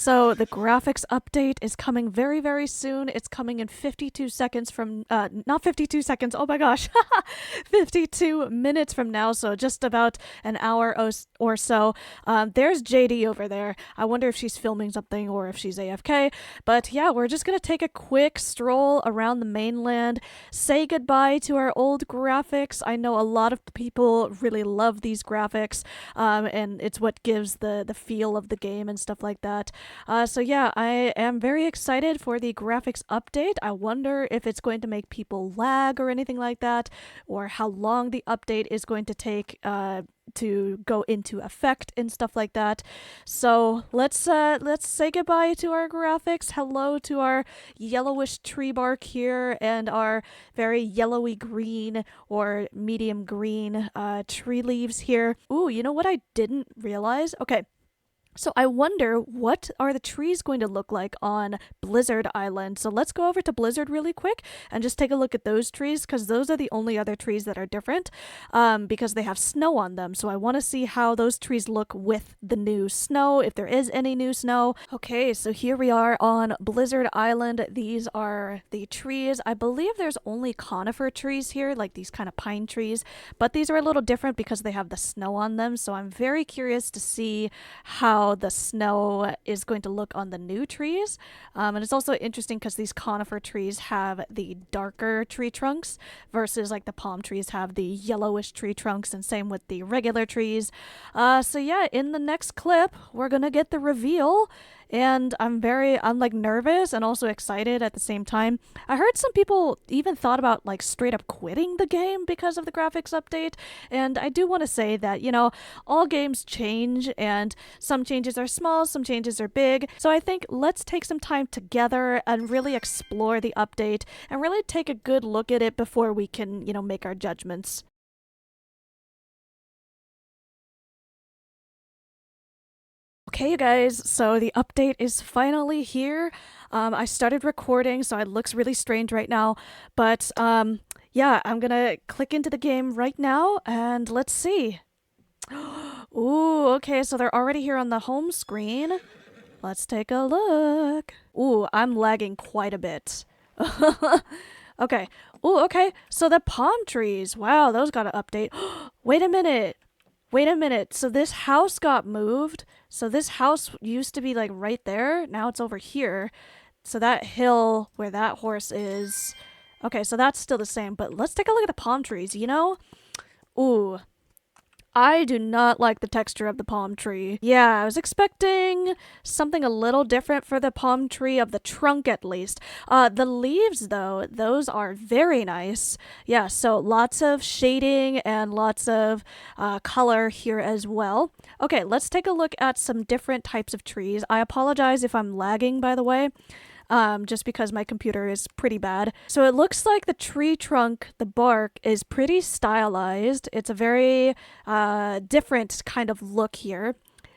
So the graphics update is coming very, very soon. It's coming in 52 seconds from, not 52 seconds, oh my gosh, 52 minutes from now, so just about an hour or so. There's JD over there. I wonder if she's filming something or if she's AFK. But yeah, we're just gonna take a quick stroll around the mainland, say goodbye to our old graphics. I know a lot of people really love these graphics, and it's what gives the feel of the game and stuff like that. So yeah, I am very excited for the graphics update. I wonder if it's going to make people lag or anything like that, or how long the update is going to take to go into effect and stuff like that. So let's say goodbye to our graphics. Hello to our yellowish tree bark here and our very yellowy green or medium green tree leaves here. Ooh, you know what I didn't realize? Okay. So I wonder, what are the trees going to look like on Blizzard Island? So let's go over to Blizzard really quick and just take a look at those trees, because those are the only other trees that are different, because they have snow on them. So I want to see how those trees look with the new snow, if there is any new snow. Okay, so here we are on Blizzard Island. These are the trees. I believe there's only conifer trees here, like these kind of pine trees, but these are a little different because they have the snow on them. So I'm very curious to see how the snow is going to look on the new trees. And it's also interesting because these conifer trees have the darker tree trunks versus like the palm trees have the yellowish tree trunks, and same with the regular trees. So yeah, in the next clip, we're gonna get the reveal. And I'm like nervous and also excited at the same time. I heard some people even thought about like straight up quitting the game because of the graphics update. And I do want to say that, you know, all games change and some changes are small, some changes are big. So I think let's take some time together and really explore the update and really take a good look at it before we can, you know, make our judgments. Okay, you guys, so the update is finally here. I started recording, so it looks really strange right now, but yeah, I'm gonna click into the game right now and let's see. Ooh, okay, so they're already here on the home screen. Let's take a look. Ooh, I'm lagging quite a bit. Okay. Ooh, okay, so the palm trees. Wow, those got an update. Wait a minute. Wait a minute. So this house got moved. So this house used to be like right there. Now it's over here. So that hill where that horse is. Okay, so that's still the same. But let's take a look at the palm trees, you know? Ooh. I do not like the texture of the palm tree. Yeah, I was expecting something a little different for the palm tree, of the trunk at least. The leaves, though, those are very nice. Yeah, so lots of shading and lots of color here as well. Okay, let's take a look at some different types of trees. I apologize if I'm lagging, by the way. Just because my computer is pretty bad. So it looks like the tree trunk, the bark, is pretty stylized. It's a very different kind of look here.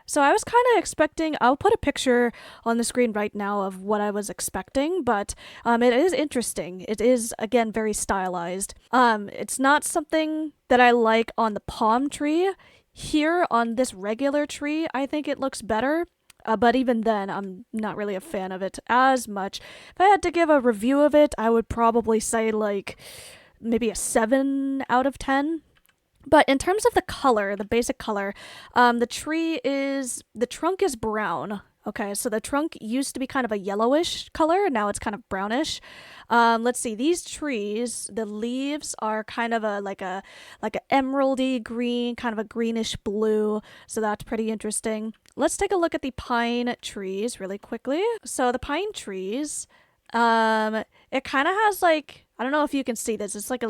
So I was kind of expecting, I'll put a picture on the screen right now of what I was expecting, but it is interesting. It is, again, very stylized. It's not something that I like on the palm tree. Here on this regular tree, I think it looks better. But even then, I'm not really a fan of it as much. If I had to give a review of it, I would probably say like maybe a 7 out of 10. But in terms of the color, the basic color, the trunk is brown. Okay, so the trunk used to be kind of a yellowish color, now it's kind of brownish. Let's see, these trees, the leaves are kind of like a emeraldy green, kind of a greenish blue, so that's pretty interesting. Let's take a look at the pine trees really quickly. So the pine trees, it kind of has like, I don't know if you can see this, it's like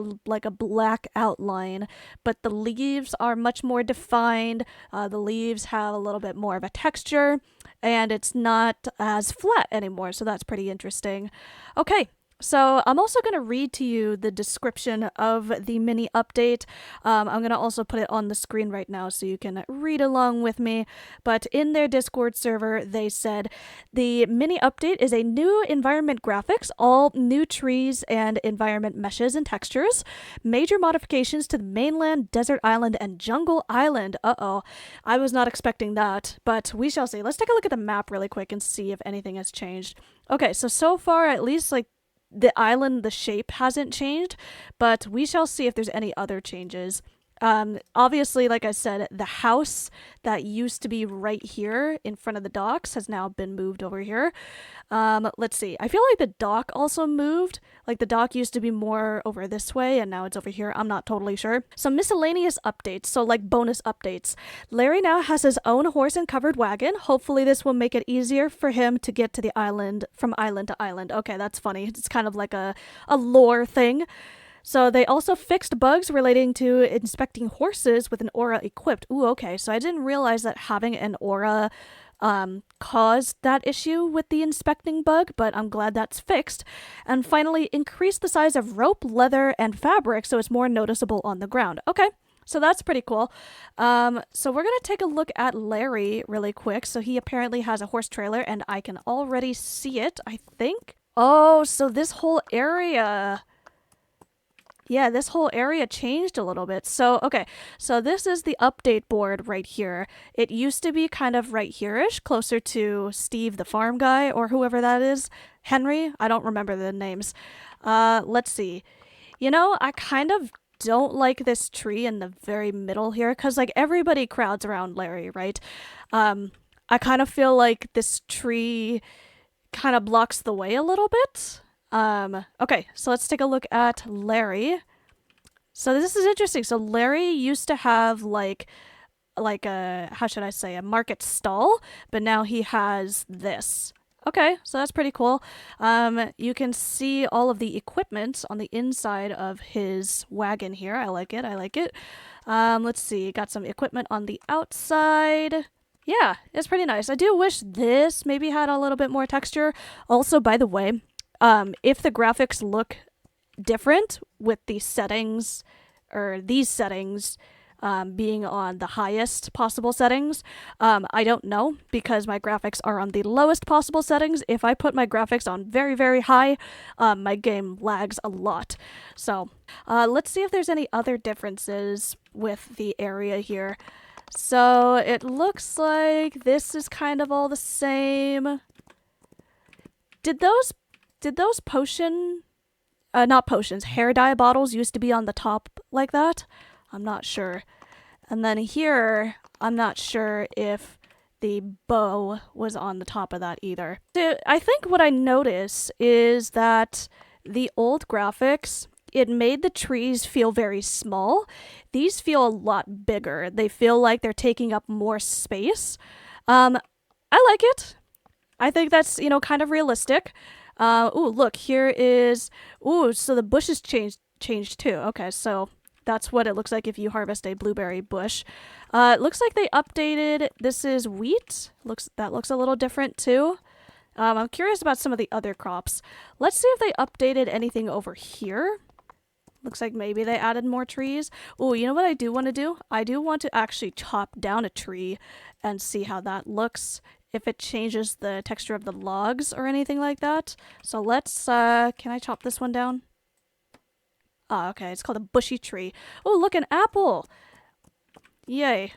a black outline, but the leaves are much more defined. The leaves have a little bit more of a texture, and it's not as flat anymore, so that's pretty interesting. Okay, So I'm also going to read to you the description of the mini update. I'm going to also put it on the screen right now so you can read along with me. But in their Discord server, they said the mini update is a new environment graphics, all new trees and environment meshes and textures, major modifications to the mainland, desert island, and jungle island. Uh-oh, I was not expecting that, but we shall see. Let's take a look at the map really quick and see if anything has changed. Okay, so far, at least like the island, the shape hasn't changed, but we shall see if there's any other changes. Obviously, like I said, the house that used to be right here in front of the docks has now been moved over here. Let's see. I feel like the dock also moved. Like the dock used to be more over this way and now it's over here. I'm not totally sure. Some miscellaneous updates, so like bonus updates. Larry now has his own horse and covered wagon. Hopefully this will make it easier for him to get to the island from island to island. Okay, that's funny. It's kind of like a lore thing. So they also fixed bugs relating to inspecting horses with an aura equipped. Ooh, okay. So I didn't realize that having an aura caused that issue with the inspecting bug, but I'm glad that's fixed. And finally, increase the size of rope, leather, and fabric so it's more noticeable on the ground. Okay. So that's pretty cool. So we're going to take a look at Larry really quick. So he apparently has a horse trailer and I can already see it, I think. Oh, so this whole area... Yeah, this whole area changed a little bit. So, okay, so this is the update board right here. It used to be kind of right here-ish, closer to Steve the farm guy or whoever that is. Henry? I don't remember the names. Let's see. You know, I kind of don't like this tree in the very middle here because, like, everybody crowds around Larry, right? I kind of feel like this tree kind of blocks the way a little bit. Okay, so let's take a look at Larry. So this is interesting. So Larry used to have like a, how should I say, a market stall, but now he has this. Okay, so that's pretty cool. You can see all of the equipment on the inside of his wagon here. I like it, I like it. Let's see, got some equipment on the outside. Yeah, it's pretty nice. I do wish this maybe had a little bit more texture. Also, by the way, if the graphics look different with the settings, or these settings being on the highest possible settings, I don't know because my graphics are on the lowest possible settings. If I put my graphics on very, very high, my game lags a lot. So let's see if there's any other differences with the area here. So it looks like this is kind of all the same. Did those potion, not potions, hair dye bottles used to be on the top like that? I'm not sure. And then here, I'm not sure if the bow was on the top of that either. So I think what I notice is that the old graphics, it made the trees feel very small. These feel a lot bigger. They feel like they're taking up more space. I like it. I think that's, you know, kind of realistic. Ooh, look, here is... Ooh, so the bushes changed too. Okay, so that's what it looks like if you harvest a blueberry bush. It looks like they updated... This is wheat. That looks a little different too. I'm curious about some of the other crops. Let's see if they updated anything over here. Looks like maybe they added more trees. Ooh, you know what I do want to do? I do want to actually chop down a tree and see how that looks. If it changes the texture of the logs or anything like that. So let's, can I chop this one down? Oh, okay, it's called a bushy tree. Oh, look, an apple! Yay.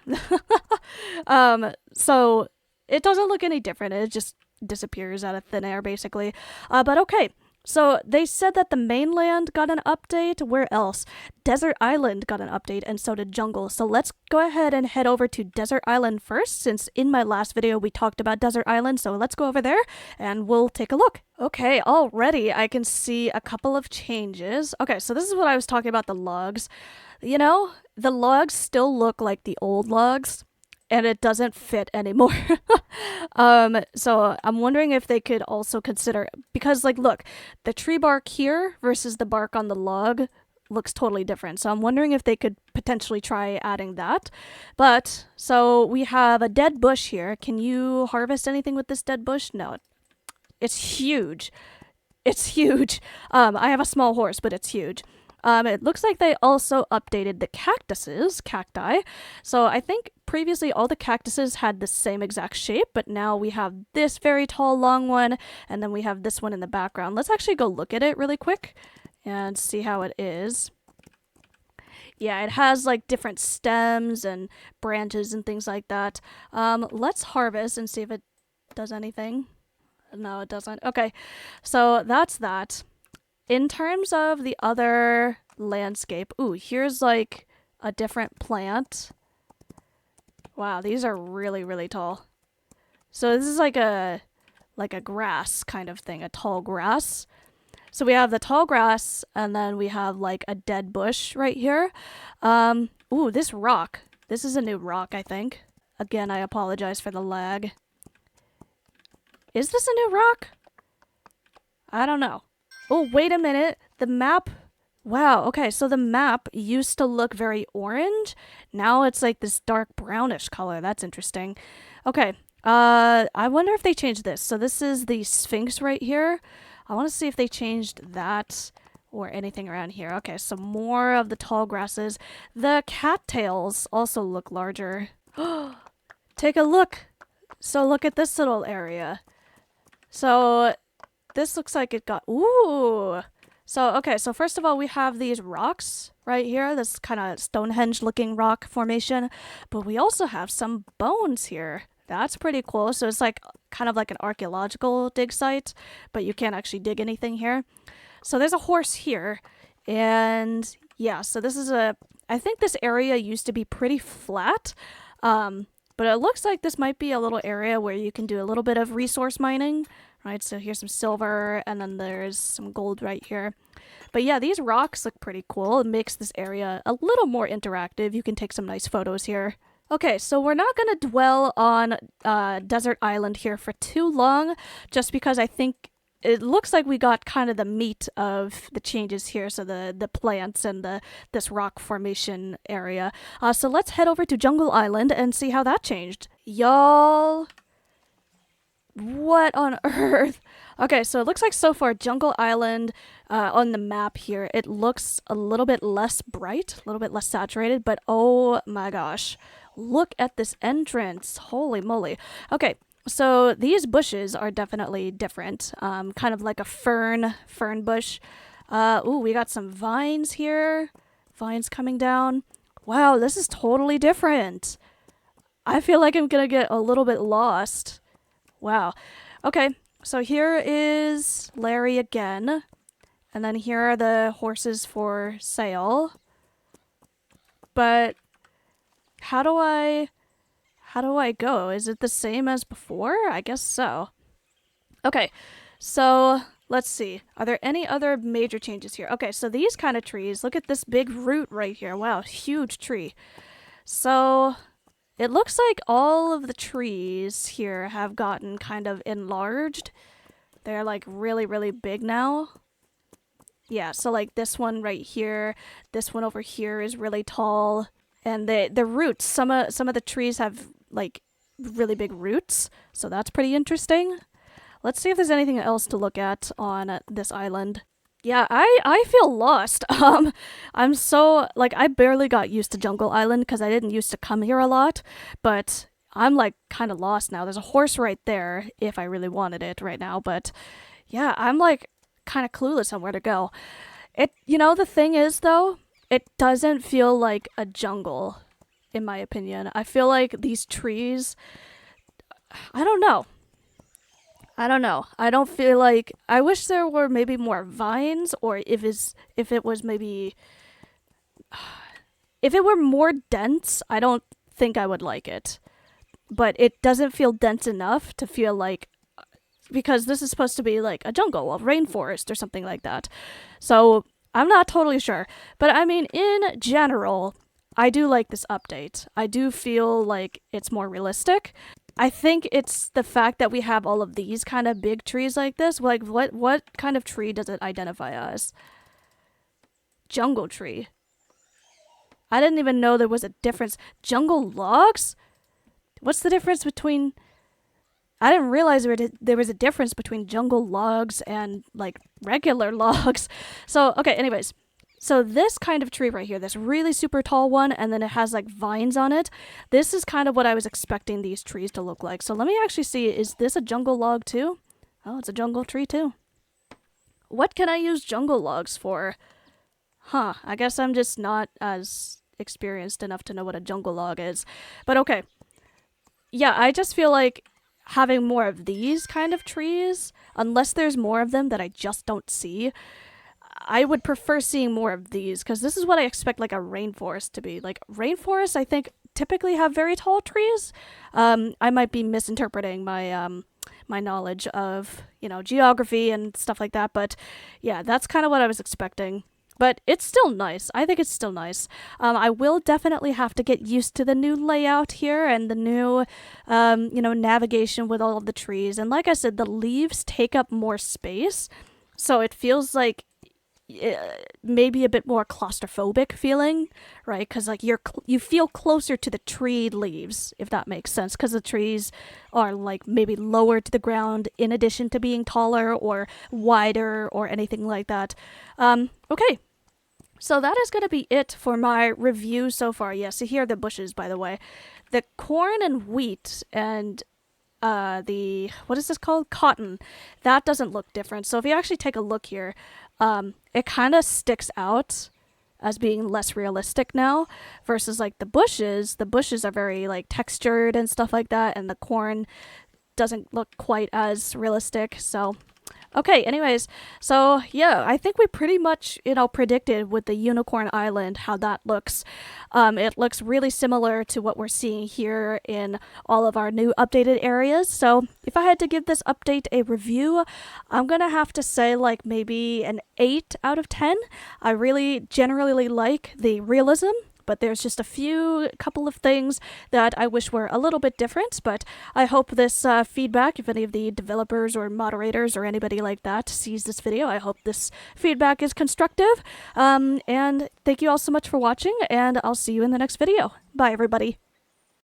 So it doesn't look any different. It just disappears out of thin air, basically. But okay. So they said that the mainland got an update. Where else? Desert Island got an update, and so did Jungle. So let's go ahead and head over to Desert Island first, since in my last video we talked about Desert Island. So let's go over there and we'll take a look. Okay, already I can see a couple of changes. Okay, so this is what I was talking about, the logs. You know, the logs still look like the old logs, and it doesn't fit anymore. So I'm wondering if they could also consider, because like, look, the tree bark here versus the bark on the log looks totally different. So I'm wondering if they could potentially try adding that. But, so we have a dead bush here. Can you harvest anything with this dead bush? No. It's huge. It's huge. I have a small horse, but it's huge. It looks like they also updated the cacti. So I think previously all the cactuses had the same exact shape, but now we have this very tall, long one, and then we have this one in the background. Let's actually go look at it really quick and see how it is. Yeah, it has like different stems and branches and things like that. Let's harvest and see if it does anything. No, it doesn't. Okay, so that's that. In terms of the other landscape, ooh, here's like a different plant. Wow, these are really, really tall. So this is like a grass kind of thing, a tall grass. So we have the tall grass, and then we have like a dead bush right here. Ooh, this rock. This is a new rock, I think. Again, I apologize for the lag. Is this a new rock? I don't know. Oh, wait a minute. The map. Wow, okay, so the map used to look very orange. Now it's like this dark brownish color. That's interesting. Okay, I wonder if they changed this. So this is the Sphinx right here. I want to see if they changed that or anything around here. Okay, so more of the tall grasses. The cattails also look larger. Take a look. So look at this little area. So this looks like it got... Ooh! So, okay, so first of all, we have these rocks right here. This kind of Stonehenge-looking rock formation. But we also have some bones here. That's pretty cool. So it's like kind of like an archaeological dig site, but you can't actually dig anything here. So there's a horse here. And yeah, so this is a... I think this area used to be pretty flat. But it looks like this might be a little area where you can do a little bit of resource mining. Right, so here's some silver, and then there's some gold right here. But yeah, these rocks look pretty cool. It makes this area a little more interactive. You can take some nice photos here. Okay, so we're not going to dwell on Desert Island here for too long, just because I think it looks like we got kind of the meat of the changes here, so the plants and this rock formation area. So let's head over to Jungle Island and see how that changed. Y'all... What on earth? Okay, so it looks like so far Jungle Island on the map here, it looks a little bit less bright, a little bit less saturated, but oh my gosh. Look at this entrance. Holy moly. Okay, so these bushes are definitely different. Kind of like a fern bush. Ooh, we got some vines here. Vines coming down. Wow, this is totally different. I feel like I'm gonna get a little bit lost. Wow. Okay, so here is Larry again. And then here are the horses for sale. But how do I go? Is it the same as before? I guess so. Okay, so let's see. Are there any other major changes here? Okay, so these kind of trees, look at this big root right here. Wow, huge tree. So... it looks like all of the trees here have gotten kind of enlarged. They're like really, really big now. Yeah, so like this one right here, this one over here is really tall. And the roots, some of the trees have like really big roots. So that's pretty interesting. Let's see if there's anything else to look at on this island. Yeah, I feel lost. I'm so, like, I barely got used to Jungle Island because I didn't used to come here a lot, but I'm, like, kind of lost now. There's a horse right there if I really wanted it right now, but yeah, I'm, like, kind of clueless on where to go. You know, the thing is, though, it doesn't feel like a jungle, in my opinion. I feel like these trees, I don't know. I don't feel like... I wish there were maybe more vines, or if it was maybe... if it were more dense, I don't think I would like it. But it doesn't feel dense enough to feel like... because this is supposed to be like a jungle, a rainforest, or something like that. So, I'm not totally sure. But I mean, in general, I do like this update. I do feel like it's more realistic. I think it's the fact that we have all of these kind of big trees like this. Like, what kind of tree does it identify as? Jungle tree. I didn't even know there was a difference. Jungle logs? What's the difference between... I didn't realize there was a difference between jungle logs and like regular logs. So, okay, anyways. So this kind of tree right here, this really super tall one, and then it has like vines on it. This is kind of what I was expecting these trees to look like. So let me actually see, is this a jungle log too? Oh, it's a jungle tree too. What can I use jungle logs for? Huh, I guess I'm just not as experienced enough to know what a jungle log is. But okay. Yeah, I just feel like having more of these kind of trees, unless there's more of them that I just don't see, I would prefer seeing more of these, because this is what I expect like a rainforest to be. Like, rainforests, I think, typically have very tall trees. I might be misinterpreting my my knowledge of, you know, geography and stuff like that, but yeah, that's kind of what I was expecting. But it's still nice. I think it's still nice. I will definitely have to get used to the new layout here and the new, you know, navigation with all of the trees. And like I said, the leaves take up more space, so it feels like maybe a bit more claustrophobic feeling, right? Because like you feel closer to the tree leaves, if that makes sense, because the trees are like maybe lower to the ground in addition to being taller or wider or anything like that. Okay, so that is going to be it for my review so far. Yes, so here are the bushes, by the way. The corn and wheat and the, what is this called? Cotton. That doesn't look different. So if you actually take a look here, it kind of sticks out as being less realistic now versus like the bushes. The bushes are very like textured and stuff like that, and the corn doesn't look quite as realistic. So okay, anyways, so yeah, I think we pretty much, you know, predicted with the Unicorn Island how that looks. It looks really similar to what we're seeing here in all of our new updated areas. So if I had to give this update a review, I'm gonna have to say like maybe an 8 out of 10. I really generally like the realism, but there's just a couple of things that I wish were a little bit different. But I hope this feedback, if any of the developers or moderators or anybody like that sees this video, I hope this feedback is constructive. And thank you all so much for watching, and I'll see you in the next video. Bye, everybody.